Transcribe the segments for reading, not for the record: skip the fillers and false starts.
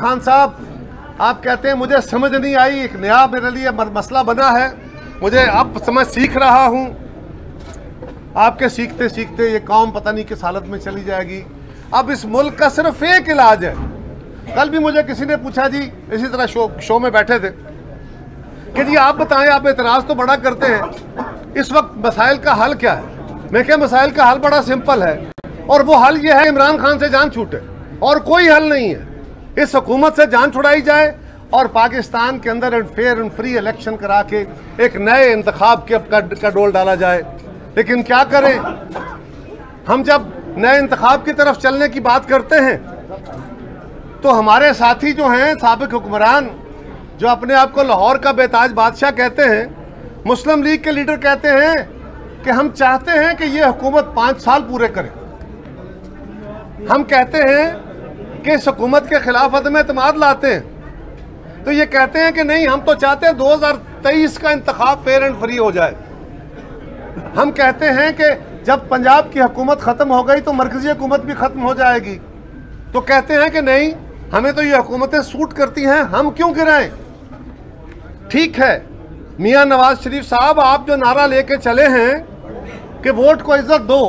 खान साहब, आप कहते हैं मुझे समझ नहीं आई, एक नया मेरे लिए मसला बना है, मुझे अब समझ सीख रहा हूँ। आपके सीखते सीखते ये कौम पता नहीं किस हालत में चली जाएगी। अब इस मुल्क का सिर्फ एक इलाज है। कल भी मुझे किसी ने पूछा जी, इसी तरह शो में बैठे थे, कि जी आप बताएं, आप एतराज़ तो बड़ा करते हैं, इस वक्त मसाइल का हल क्या है? मैं क्या, मसाइल का हल बड़ा सिंपल है, और वो हल ये है इमरान खान से जान छूटे, और कोई हल नहीं है। इस हुकूमत से जान छुड़ाई जाए और पाकिस्तान के अंदर फेयर एंड फ्री इलेक्शन करा के एक नए इंतखाब का डोल डाला जाए। लेकिन क्या करें, हम जब नए इंतखाब की तरफ चलने की बात करते हैं तो हमारे साथी जो हैं साबिक हुक्मरान, जो अपने आप को लाहौर का बेताज बादशाह कहते हैं, मुस्लिम लीग के लीडर कहते हैं कि हम चाहते हैं कि ये हुकूमत 5 साल पूरे करे। हम कहते हैं कि इस हुकूमत के खिलाफ अदम एतमाद लाते हैं, तो ये कहते हैं कि नहीं, हम तो चाहते हैं 2023 का इंतखाब फेयर एंड फ्री हो जाए। हम कहते हैं कि जब पंजाब की हुकूमत ख़त्म हो गई तो मरकज़ी हुकूमत भी ख़त्म हो जाएगी, तो कहते हैं कि नहीं, हमें तो ये हुकूमतें सूट करती हैं, हम क्यों गिराएं। ठीक है, मियाँ नवाज शरीफ साहब, आप जो नारा लेके चले हैं कि वोट को इज्जत दो,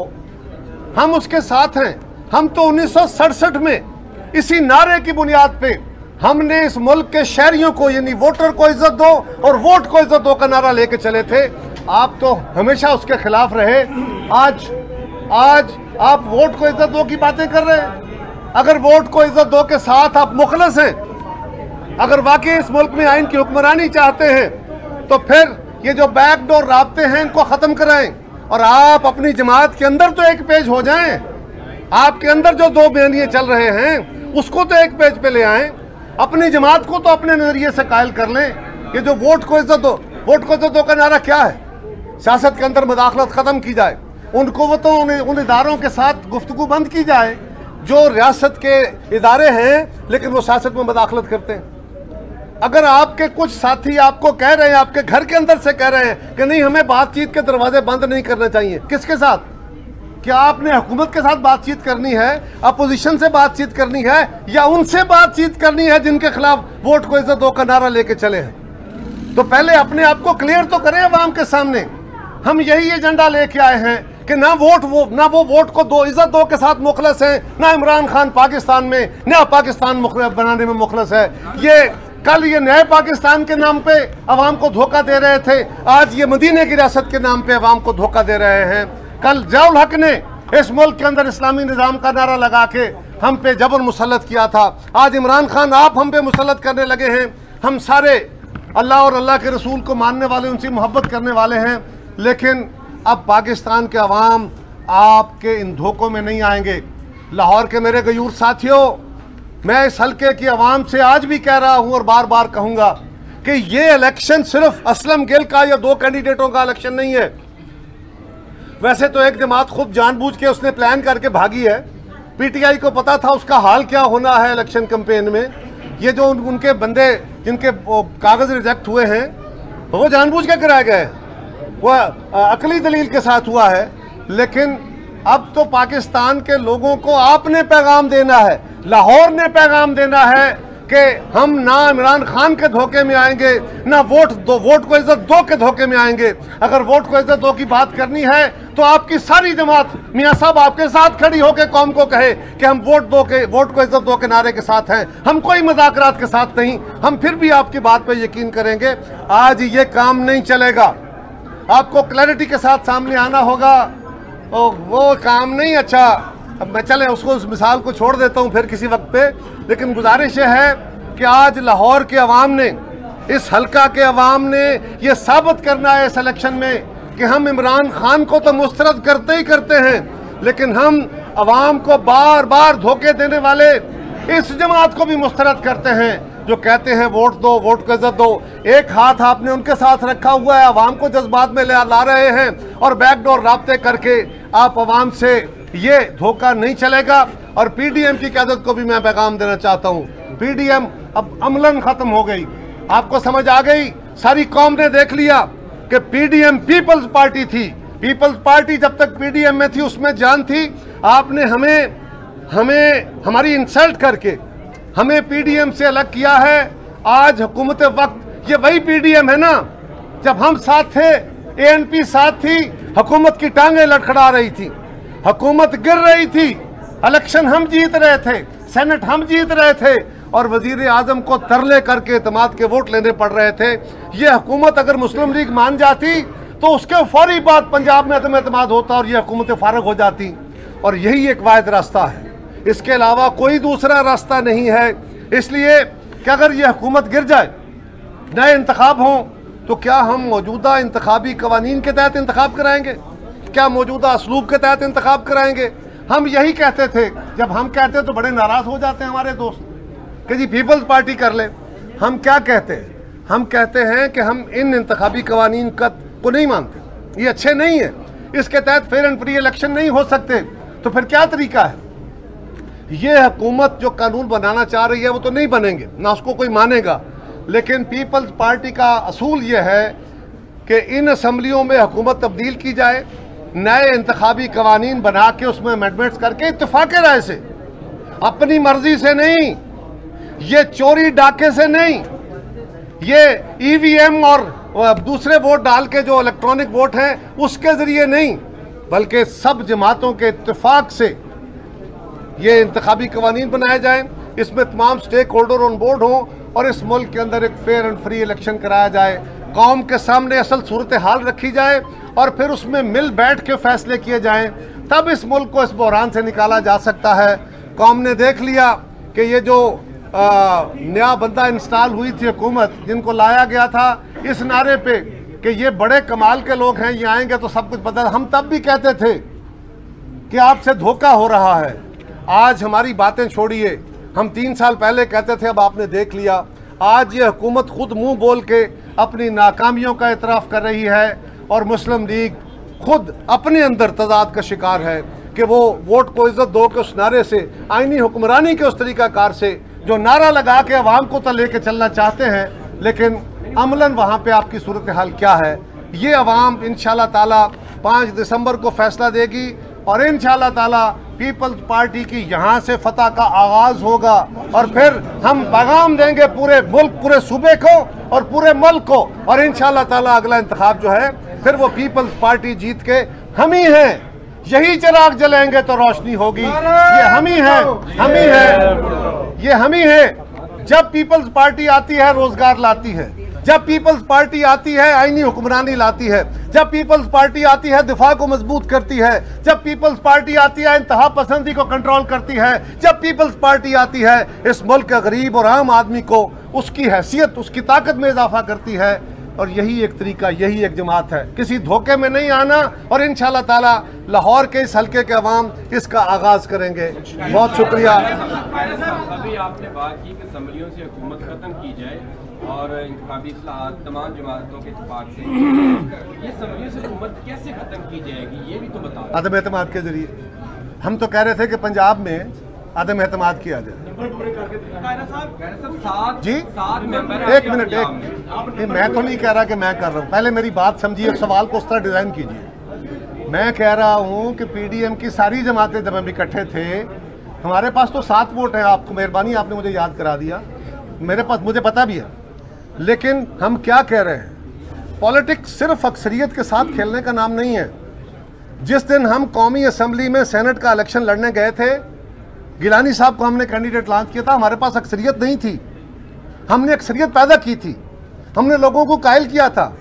हम उसके साथ हैं। हम तो 1967 में इसी नारे की बुनियाद पे हमने इस मुल्क के शहरियों को, यानी वोटर को इज्जत दो और वोट को इज्जत दो का नारा लेके चले थे। आप तो हमेशा उसके खिलाफ रहे। आज आप वोट को इज्जत दो की बातें कर रहे हैं। अगर वोट को इज्जत दो के साथ आप मुखलस हैं, अगर वाकई इस मुल्क में आइन की हुक्मरानी चाहते हैं, तो फिर ये जो बैकडोर राब्ते हैं इनको ख़त्म कराएं और आप अपनी जमात के अंदर तो एक पेज हो जाएं। आपके अंदर जो 2 बयानिए चल रहे हैं उसको तो एक पेज पे ले आएं। अपनी जमात को तो अपने नज़रिए से कायल कर लें। ये जो वोट को इज्जत दो, वोट को इज्जत दो का नारा क्या है? सियासत के अंदर मुदाखलत ख़त्म की जाए, उनको वो तो उन इदारों के साथ गुफ्तगू बंद की जाए जो रियासत के इदारे हैं लेकिन वो सियासत में मुदाखलत करते हैं। अगर आपके कुछ साथी आपको कह रहे हैं, आपके घर के अंदर से कह रहे हैं कि नहीं, हमें बातचीत के दरवाजे बंद नहीं करने चाहिए, किसके साथ? क्या आपने हुकूमत के साथ बातचीत करनी है, अपोजिशन से बातचीत करनी है, या उनसे बातचीत करनी है जिनके खिलाफ वोट को इज्जत दो का नारा लेके चले हैं? तो पहले अपने आप को क्लियर तो करें अवाम के सामने। हम यही एजेंडा लेके आए हैं कि ना वो वोट को दो, इज्जत दो के साथ मुखलस हैं, ना इमरान खान पाकिस्तान में, नया पाकिस्तान बनाने में मुखलस है। ये कल ये नए पाकिस्तान के नाम पे अवाम को धोखा दे रहे थे, आज ये मदीने की रियासत के नाम पे अवाम को धोखा दे रहे हैं। कल ज़ियाउल हक ने इस मुल्क के अंदर इस्लामी निज़ाम का नारा लगा के हम पे जबर मुसल्लत किया था, आज इमरान खान आप हम पे मुसल्लत करने लगे हैं। हम सारे अल्लाह और अल्लाह के रसूल को मानने वाले, उनसे मोहब्बत करने वाले हैं, लेकिन अब पाकिस्तान के अवाम आपके इन धोखों में नहीं आएंगे। लाहौर के मेरे गयूर साथियों, मैं इस हल्के की अवाम से आज भी कह रहा हूं और बार बार कहूंगा कि ये इलेक्शन सिर्फ असलम गिल का या 2 कैंडिडेटों का इलेक्शन नहीं है। वैसे तो एक जमात खुद जानबूझ के उसने प्लान करके भागी है, पीटीआई को पता था उसका हाल क्या होना है इलेक्शन कैंपेन में। ये जो उनके बंदे जिनके कागज रिजेक्ट हुए हैं वो जानबूझ के कराए गए, वो अकली दलील के साथ हुआ है। लेकिन अब तो पाकिस्तान के लोगों को आपने पैगाम देना है, लाहौर ने पैगाम देना है कि हम ना इमरान खान के धोखे में आएंगे, ना वोट को इज्जत दो के धोखे में आएंगे। अगर वोट को इज्जत दो की बात करनी है तो आपकी सारी जमात, मियाँ साहब आपके साथ खड़ी होकर कौम को कहे कि हम वोट को इज्जत दो के नारे के साथ हैं, हम कोई मजाकरात के साथ नहीं। हम फिर भी आपकी बात पर यकीन करेंगे। आज ये काम नहीं चलेगा, आपको क्लैरिटी के साथ सामने आना होगा। वो काम नहीं अच्छा, अब मैं चले उसको, उस मिसाल को छोड़ देता हूँ फिर किसी वक्त पे। लेकिन गुजारिश है कि आज लाहौर के अवाम ने, इस हल्का के अवाम ने ये साबित करना है इस इलेक्शन में कि हम इमरान खान को तो मुस्तरद करते ही करते हैं, लेकिन हम अवाम को बार बार धोखे देने वाले इस जमात को भी मुस्तरद करते हैं जो कहते हैं वोट दो, वोट को इज्जत दो। एक हाथ आपने उनके साथ रखा हुआ है, अवाम को जज्बात में ला रहे हैं और बैकडोर राब्ते करके आप अवाम से, ये धोखा नहीं चलेगा। और पीडीएम की क़यादत को भी मैं पैगाम देना चाहता हूँ, पीडीएम अब अमलन ख़त्म हो गई। आपको समझ आ गई, सारी कौम ने देख लिया कि पीडीएम पीपल्स पार्टी थी। पीपल्स पार्टी जब तक पीडीएम में थी उसमें जान थी। आपने हमें हमारी इंसल्ट करके, हमें पीडीएम से अलग किया है। आज हुकूमत वक्त ये वही पीडीएम है ना, जब हम साथ थे, एएनपी साथ थी, हुकूमत की टांगें लड़खड़ा रही थी, हुकूमत गिर रही थी, इलेक्शन हम जीत रहे थे, सेनेट हम जीत रहे थे और वजीर आजम को तरले करके एतमाद के वोट लेने पड़ रहे थे। ये हुकूमत अगर मुस्लिम लीग मान जाती तो उसके फौरी बाद पंजाब में अदम एतमाद होता और ये हुकूमतें फारग हो जाती। और यही एक वाहिद रास्ता है, इसके अलावा कोई दूसरा रास्ता नहीं है। इसलिए कि अगर ये हुकूमत गिर जाए, नए इंतखाब हों, तो क्या हम मौजूदा इंतखाबी कवानीन के तहत इंतखाब कराएंगे? क्या मौजूदा असलूब के तहत इंतखाब कराएंगे? हम यही कहते थे। जब हम कहते तो बड़े नाराज़ हो जाते हैं हमारे दोस्त कि जी पीपल्स पार्टी कर ले। हम क्या कहते हैं? हम कहते हैं कि हम इन इंतखाबी कवानीन को नहीं मानते, ये अच्छे नहीं है, इसके तहत फेयर एंड फ्री इलेक्शन नहीं हो सकते। तो फिर क्या तरीका है? ये हुकूमत जो कानून बनाना चाह रही है वो तो नहीं बनेंगे, ना उसको कोई मानेगा। लेकिन पीपल्स पार्टी का असूल ये है कि इन असम्बलियों में हुकूमत तब्दील की जाए, नए इंतखाबी कवानीन बना के उसमें अमेंडमेंट्स करके इत्तेफाक राय से, अपनी मर्जी से नहीं, ये चोरी डाके से नहीं, ये ईवीएम और दूसरे वोट डाल के जो इलेक्ट्रॉनिक वोट हैं उसके जरिए नहीं, बल्कि सब जमातों के इत्तेफाक से ये इंतखाबी कवानीन बनाए जाएं, इसमें तमाम स्टेक होल्डर ऑन बोर्ड हों और इस मुल्क के अंदर एक फेयर एंड फ्री इलेक्शन कराया जाए, कौम के सामने असल सूरत हाल रखी जाए और फिर उसमें मिल बैठ के फैसले किए जाएं। तब इस मुल्क को इस बहरान से निकाला जा सकता है। कौम ने देख लिया कि ये जो नया बंदा इंस्टॉल हुई थी हुकूमत, जिनको लाया गया था इस नारे पे कि ये बड़े कमाल के लोग हैं, ये आएंगे तो सब कुछ बदल। हम तब भी कहते थे कि आपसे धोखा हो रहा है। आज हमारी बातें छोड़िए, हम 3 साल पहले कहते थे, अब आपने देख लिया। आज ये हुकूमत खुद मुंह बोल के अपनी नाकामियों का इतराफ़ कर रही है और मुस्लिम लीग खुद अपने अंदर तजाद का शिकार है कि वो वोट को इज्जत दो के उस नारे से, आइनी हुक्मरानी के उस तरीक़ाकार से जो नारा लगा के अवाम को तो लेके चलना चाहते हैं, लेकिन अमलन वहाँ पे आपकी सूरत हाल क्या है, ये अवाम इंशाल्लाह ताला 5 दिसंबर को फैसला देगी और इंशाल्लाह ताला पीपल्स पार्टी की यहाँ से फतह का आगाज़ होगा और फिर हम पैगाम देंगे पूरे मुल्क, पूरे सूबे को और पूरे मुल्क को, और इंशाल्लाह ताला अगला इंतखाब जो है फिर वो पीपल्स पार्टी जीत के हम ही हैं। यही चिराग जलेंगे तो रोशनी होगी। ये हम ही हैं, हम ही हैं, ये हम ही हैं। जब पीपल्स पार्टी आती है रोजगार लाती है, जब पीपल्स पार्टी आती है आईनी हुक्मरानी लाती है, जब पीपल्स पार्टी आती है दिफा को मजबूत करती है, जब पीपल्स पार्टी आती है इंतहा पसंदी को कंट्रोल करती है, जब पीपल्स पार्टी आती है इस मुल्क के गरीब और आम आदमी को उसकी हैसियत, उसकी ताकत में इजाफा करती है। और यही एक तरीका, यही एक जमात है, किसी धोखे में नहीं आना। और इंशाल्लाह ताला लाहौर के इस हल्के के अवाम इसका आगाज़ करेंगे। बहुत शुक्रिया। अभी आपने बात की कि असम्बलियों से हुकूमत खत्म की जाए और इंतखाबी इस्लाहात तमाम जमातों के इत्तेफाक से, ये असम्बलियों से हुकूमत कैसे खत्म की जाएगी ये भी तो बताओ। अदम एतमाद के जरिए। हम तो कह रहे थे कि पंजाब में अदम एतमाद किया जाए। जी एक मिनट, मैं तो नहीं कह रहा कि मैं कर रहा हूँ, पहले मेरी बात समझिए, सवाल को उस तरह डिज़ाइन कीजिए। मैं कह रहा हूँ कि पीडीएम की सारी जमातें जब हम इकट्ठे थे, हमारे पास तो 7 वोट हैं, आपको मेहरबानी आपने मुझे याद करा दिया, मेरे पास मुझे पता भी है। लेकिन हम क्या कह रहे हैं, पॉलिटिक्स सिर्फ अक्सरियत के साथ खेलने का नाम नहीं है। जिस दिन हम कौमी असम्बली में सेनेट का इलेक्शन लड़ने गए थे, गिलानी साहब को हमने कैंडिडेट लॉन्च किया था, हमारे पास अक्सरियत नहीं थी, हमने अक्सरियत पैदा की थी, हमने लोगों को कायल किया था।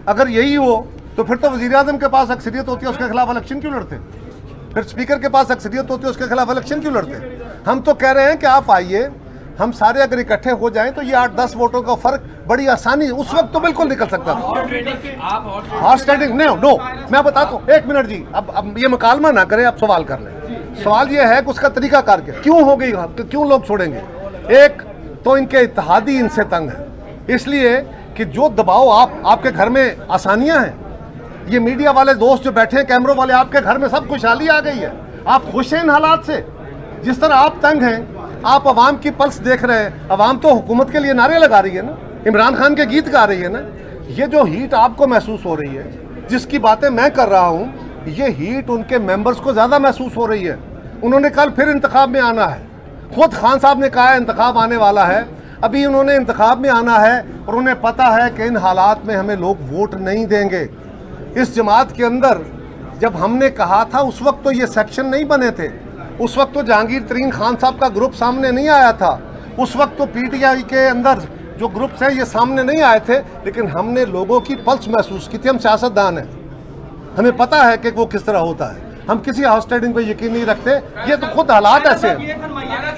अगर यही हो तो फिर तो वज़ीर आज़म के पास अक्सरियत होती है, उसके खिलाफ इलेक्शन क्यों लड़ते? फिर स्पीकर के पास अक्सरियत होती है, उसके खिलाफ इलेक्शन क्यों लड़ते? हम तो कह रहे हैं कि आप आइए, हम सारे अगर इकट्ठे हो जाएं तो ये 8-10 वोटों का फर्क बड़ी आसानी, उस वक्त तो बिल्कुल निकल सकता था। हॉर्स ट्रेडिंग नो, मैं बताता हूँ, 1 मिनट जी, अब ये मुकालमा ना करें, आप सवाल कर लें। सवाल ये है कि उसका तरीका करके क्यों हो गई, क्यों लोग छोड़ेंगे? एक तो इनके इत्तेहादी इनसे तंग है, इसलिए कि जो दबाव आपके घर में आसानियां हैं, ये मीडिया वाले दोस्त जो बैठे हैं, कैमरों वाले, आपके घर में सब खुशहाली आ गई है, आप खुश हैं इन हालात से। जिस तरह आप तंग हैं, आप अवाम की पल्स देख रहे हैं, अवाम तो हुकूमत के लिए नारे लगा रही है ना, इमरान खान के गीत गा रही है ना। ये जो हीट आपको महसूस हो रही है, जिसकी बातें मैं कर रहा हूँ, ये हीट उनके मेंबर्स को ज़्यादा महसूस हो रही है। उन्होंने कल फिर इंतखाब में आना है, खुद खान साहब ने कहा है इंतखाब आने वाला है, अभी उन्होंने इंतखाब में आना है और उन्हें पता है कि इन हालात में हमें लोग वोट नहीं देंगे। इस जमात के अंदर जब हमने कहा था उस वक्त तो ये सेक्शन नहीं बने थे, उस वक्त तो जहांगीर तरीन खान साहब का ग्रुप सामने नहीं आया था, उस वक्त तो पीटीआई के अंदर जो ग्रुप्स हैं ये सामने नहीं आए थे, लेकिन हमने लोगों की पल्स महसूस की थी। हम सियासतदान हैं, हमें पता है कि वो किस तरह होता है, हम किसी हाउस ट्रेडिंग पे यकीन नहीं रखते। ये तो खुद हालात ऐसे हैं।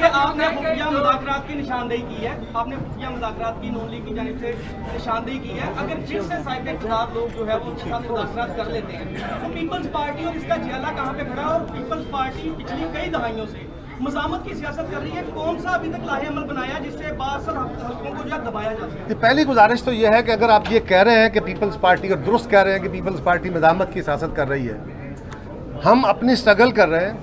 आपने खुफिया मुज़ाकरात की निशानदेही की है, आपने खुफिया मुज़ाकरात की नून लीग की जानिब से निशानदेही की है। अगर जिससे साहिब इक़्तिदार लोग जो है वो उनके साथ मुज़ाकरात कर लेते हैं तो पीपल्स पार्टी और इसका जियाला कहाँ पे खड़ा है? और पीपल्स पार्टी पिछली कई दहाइयों से मज़ामत की सियासत कर रही है, कौन सा अभी तक लाहे अमल बनाया जिससे बासर हक़ों को जो दबाया जा सके? पहली गुजारिश तो ये है कि अगर आप ये कह रहे हैं कि पीपल्स पार्टी, और दुरुस्त कह रहे हैं कि पीपल्स पार्टी मज़ामत की सियासत कर रही है, हम अपनी स्ट्रगल कर रहे हैं।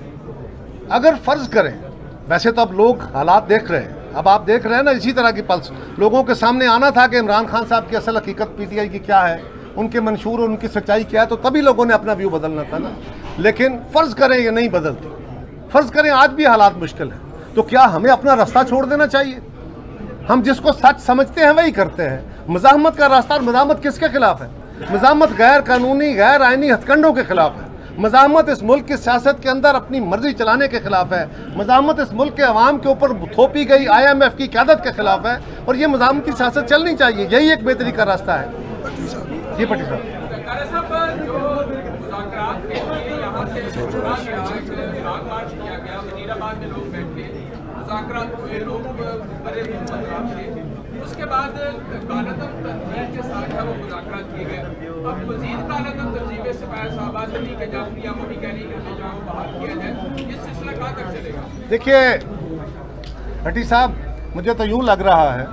अगर फ़र्ज़ करें, वैसे तो अब लोग हालात देख रहे हैं, अब आप देख रहे हैं ना इसी तरह की पल्स लोगों के सामने आना था कि इमरान खान साहब की असल हकीकत पीटीआई की क्या है, उनके मंशूर और उनकी सच्चाई क्या है, तो तभी लोगों ने अपना व्यू बदलना था ना। लेकिन फ़र्ज़ करें ये नहीं बदलती, फ़र्ज़ करें आज भी हालात मुश्किल हैं, तो क्या हमें अपना रास्ता छोड़ देना चाहिए? हम जिसको सच समझते हैं वही करते हैं। मज़ाहमत का रास्ता, और मज़ाहमत किसके खिलाफ है? मज़ाहमत गैर कानूनी गैर आइनी हथकंडों के खिलाफ है। मज़ाहमत इस मुल्क की सियासत के अंदर अपनी मर्जी चलाने के खिलाफ है। मज़ाहमत इस मुल्क के अवाम के ऊपर थोपी गई IMF की क़यादत के खिलाफ है, और ये मज़ाहमत की सियासत चलनी चाहिए, यही एक बेहतरी का रास्ता है। जी पटी साहब, उसके बाद कालादम तंजीम के साथ वो मुज़ाकरात किए गए। अब मज़ीद कालादम तंजीमें सिपाही साहबा नबी के जाफरिया मोदी कह रही है जो बहाल किया जाए, ये सिलसिला कहाँ तक चलेगा? देखिए भट्टी साहब, मुझे तो यूँ लग रहा है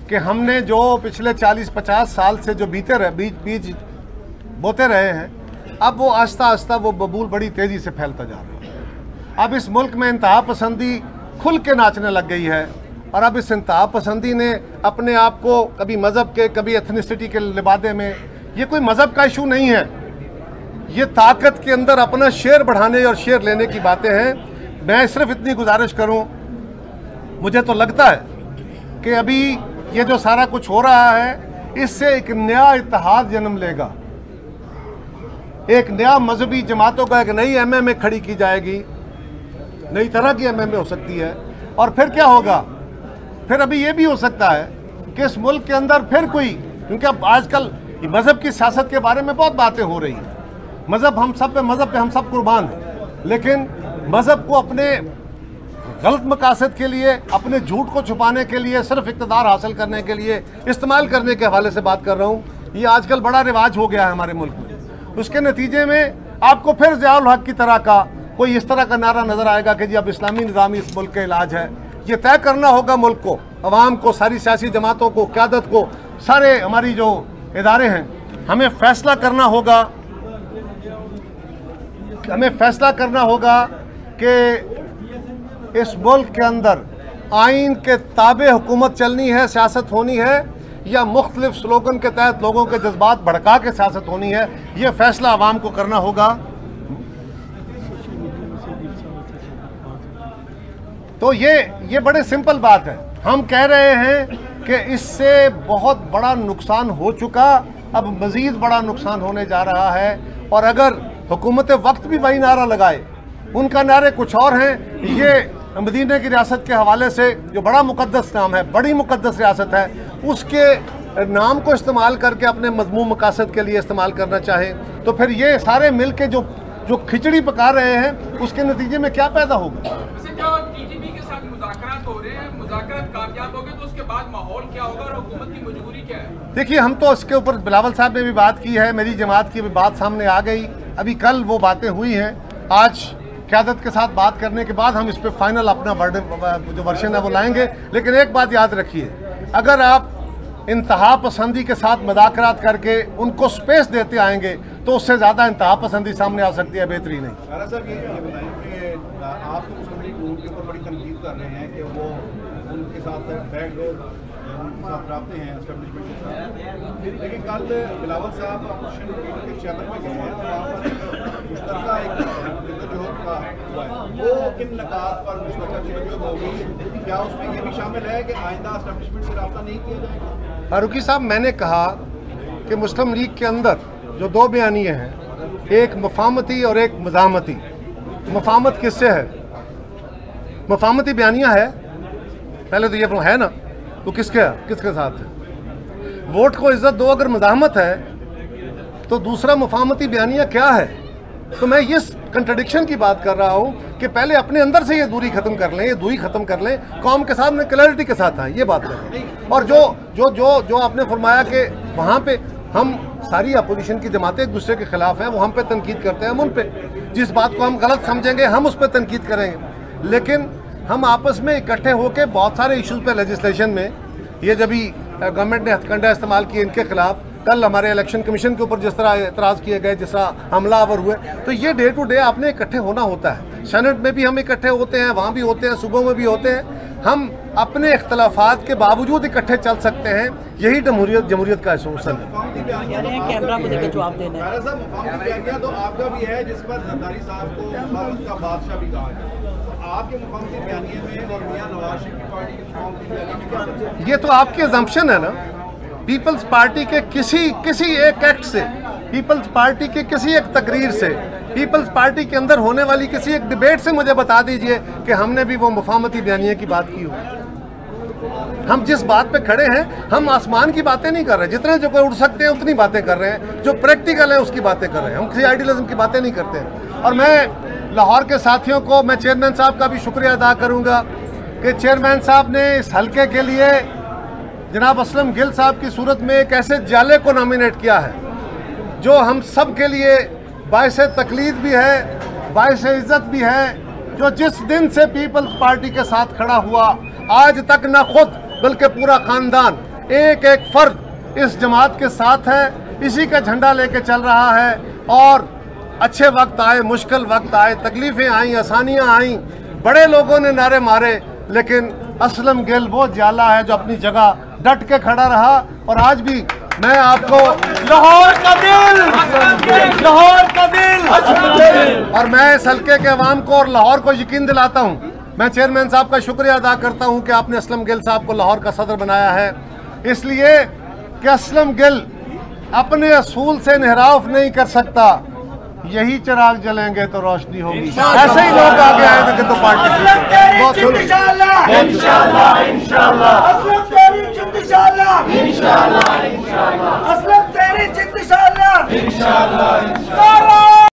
कि हमने जो पिछले 40-50 साल से जो बीज बोते रहे हैं, अब वो आस्ता आस्ता वो बबूल बड़ी तेज़ी से फैलता जा रहा है। अब इस मुल्क में इंतहा पसंदी खुल के नाचने लग गई है, और अब इस इंतहा पसंदी ने अपने आप को कभी मज़हब के कभी एथनिसिटी के लिबादे में, ये कोई मज़हब का इशू नहीं है, ये ताकत के अंदर अपना शेयर बढ़ाने और शेयर लेने की बातें हैं। मैं सिर्फ इतनी गुजारिश करूं, मुझे तो लगता है कि अभी ये जो सारा कुछ हो रहा है इससे एक नया इत्तेहाद जन्म लेगा, एक नया मजहबी जमातों का एक नई MMA खड़ी की जाएगी, नई तरह की MMA हो सकती है। और फिर क्या होगा? फिर अभी ये भी हो सकता है कि इस मुल्क के अंदर फिर कोई, क्योंकि अब आजकल मज़हब की सियासत के बारे में बहुत बातें हो रही हैं, मज़हब हम सब पे, मज़हब पे हम सब कुर्बान हैं, लेकिन मज़हब को अपने गलत मकासद के लिए, अपने झूठ को छुपाने के लिए, सिर्फ इक़्तिदार हासिल करने के लिए इस्तेमाल करने के हवाले से बात कर रहा हूँ। ये आजकल बड़ा रिवाज हो गया है हमारे मुल्क में। उसके नतीजे में आपको फिर ज़ियाउल हक़ की तरह का कोई इस तरह का नारा नज़र आएगा कि जी अब इस्लामी निज़ाम इस मुल्क का इलाज है। ये तय करना होगा मुल्क को, अवाम को, सारी सियासी जमातों को, क़यादत को, सारे हमारी जो इदारे हैं, हमें फ़ैसला करना होगा, कि इस मुल्क के अंदर आइन के ताबे हुकूमत चलनी है, सियासत होनी है, या मुख्तलिफ स्लोगन के तहत लोगों के जज्बात भड़का के सियासत होनी है। ये फ़ैसला अवाम को करना होगा। तो ये बड़े सिंपल बात है। हम कह रहे हैं कि इससे बहुत बड़ा नुकसान हो चुका, अब मज़ीद बड़ा नुकसान होने जा रहा है। और अगर हुकूमत वक्त भी वही नारा लगाए, उनका नारे कुछ और हैं। ये मदीने की रियासत के हवाले से जो बड़ा मुक़द्दस नाम है, बड़ी मुक़द्दस रियासत है, उसके नाम को इस्तेमाल करके अपने मज़मूम मकासद के लिए इस्तेमाल करना चाहें, तो फिर ये सारे मिल के जो खिचड़ी पका रहे हैं, उसके नतीजे में क्या पैदा होगा? मुज़ाकरात हो रहे हैं, मुज़ाकरात कामयाब हो गए तो उसके बाद माहौल क्या होगा और हुकूमत की मजबूरी क्या है? देखिए, हम तो इसके ऊपर बिलावल साहब ने भी बात की है, मेरी जमात की भी बात सामने आ गई, अभी कल वो बातें हुई हैं। आज क़यादत के साथ बात करने के बाद हम इस पर फाइनल अपना जो वर्शन है वो लाएंगे। लेकिन एक बात याद रखिए, अगर आप इंतहा पसंदी के साथ मुज़ाकरात करके उनको स्पेस देते आएंगे तो उससे ज़्यादा इंतहा पसंदी सामने आ सकती है, बेहतरी नहीं। साहब ये बताएं कि आप तो मुस्लिम लीग के ऊपर बड़ी तनकीद कर रहे हैं कि वो उनके साथ बैकडोर उनके साथ रबते हैं एस्टेब्लिशमेंट के साथ, लेकिन कल बिलावल साहब अपोजिशन के चैम्बर में गए हैं तो वहाँ पर मुश्तरका एक जो हुआ है वो किन नकात पर मुश्तरका जो होगी, क्या उसमें ये भी शामिल है कि आइंदा एस्टेब्लिशमेंट से रब्ता नहीं किया जाएगा? फारूकी साहब, मैंने कहा कि मुस्लिम लीग के अंदर जो दो बयानिए हैं, एक मफामती और एक मज़ामती। मफामत किससे है? मफामती बयानिया है, पहले तो ये है ना, तो किसके साथ है? वोट को इज्जत दो अगर मज़ामत है तो दूसरा मफामती बयानिया क्या है? तो मैं इस कंट्रडिक्शन की बात कर रहा हूँ कि पहले अपने अंदर से ये दूरी खत्म कर लें, ये दूरी खत्म कर लें, कौम के साथ में क्लैरिटी के साथ आए, ये बात कर रहे हैं। और जो आपने फरमाया कि वहाँ पे हम सारी अपोजिशन की जमातें एक दूसरे के खिलाफ हैं, वो हम पे तनकीद करते हैं, हम उन पे जिस बात को हम गलत समझेंगे हम उस पर तनकीद करेंगे, लेकिन हम आपस में इकट्ठे होकर बहुत सारे इश्यूज़ पे लेजिस्लेशन में, ये जब भी गवर्नमेंट ने हथकंडा इस्तेमाल किए इनके खिलाफ, कल हमारे इलेक्शन कमीशन के ऊपर जिस तरह एतराज़ किए गए, जिस तरह हमलावर हुए, तो ये डे टू डे आपने इकट्ठे होना होता है। सेनेट में भी हम इकट्ठे होते हैं, वहाँ भी होते हैं, सूबों में भी होते हैं। हम अपने इख्तलाफात के बावजूद इकट्ठे चल सकते हैं, यही जमहूरियत का असूल है। कैमरा को देकर जवाब देना है। तो आपका भी है जिस पर जरदारी साहब को बादशाह भी कहा है, आपके मुफाहमती बयानिए में और मियां नवाज शरीफ की पार्टी के मुफाहमती बयानिए में क्या फर्क है? ये तो आपकी अजम्पशन है ना। पीपल्स पार्टी के किसी एक एक्ट से, पीपल्स पार्टी के किसी एक तकरीर से, पीपल्स पार्टी के अंदर होने वाली किसी एक डिबेट से मुझे बता दीजिए कि हमने भी वो मुफाहमती बयानिए की बात की हो। हम जिस बात पे खड़े हैं, हम आसमान की बातें नहीं कर रहे, जितने जो कोई उड़ सकते हैं उतनी बातें कर रहे हैं, जो प्रैक्टिकल है उसकी बातें कर रहे हैं, हम किसी आइडियलिज्म की बातें नहीं करते हैं। और मैं लाहौर के साथियों को, मैं चेयरमैन साहब का भी शुक्रिया अदा करूँगा कि चेयरमैन साहब ने इस हल्के के लिए जनाब असलम गिल साहब की सूरत में एक ऐसे जाले को नॉमिनेट किया है जो हम सब के लिए बाइस तकलीद भी है, बाइस इज़्ज़त भी है, जो जिस दिन से पीपल्स पार्टी के साथ खड़ा हुआ आज तक न खुद बल्कि पूरा ख़ानदान, एक एक फ़र्द इस जमात के साथ है, इसी का झंडा लेके चल रहा है। और अच्छे वक्त आए, मुश्किल वक्त आए, तकलीफ़ें आई, आसानियाँ आई, बड़े लोगों ने नारे मारे, लेकिन असलम गिल वो जाला है जो अपनी जगह डट के खड़ा रहा। और आज भी मैं आपको लाहौर का दिल, लाहौर का दिल, और मैं इस हल्के के अवाम को और लाहौर को यकीन दिलाता हूँ, मैं चेयरमैन साहब का शुक्रिया अदा करता हूँ कि आपने असलम गिल साहब को लाहौर का सदर बनाया है, इसलिए कि असलम गिल अपने असूल से इनहराफ नहीं कर सकता। यही चिराग जलेंगे तो रोशनी होगी। ऐसे ही लोग आगे आएंगे तो पार्टी बहुत इंशाल्लाह।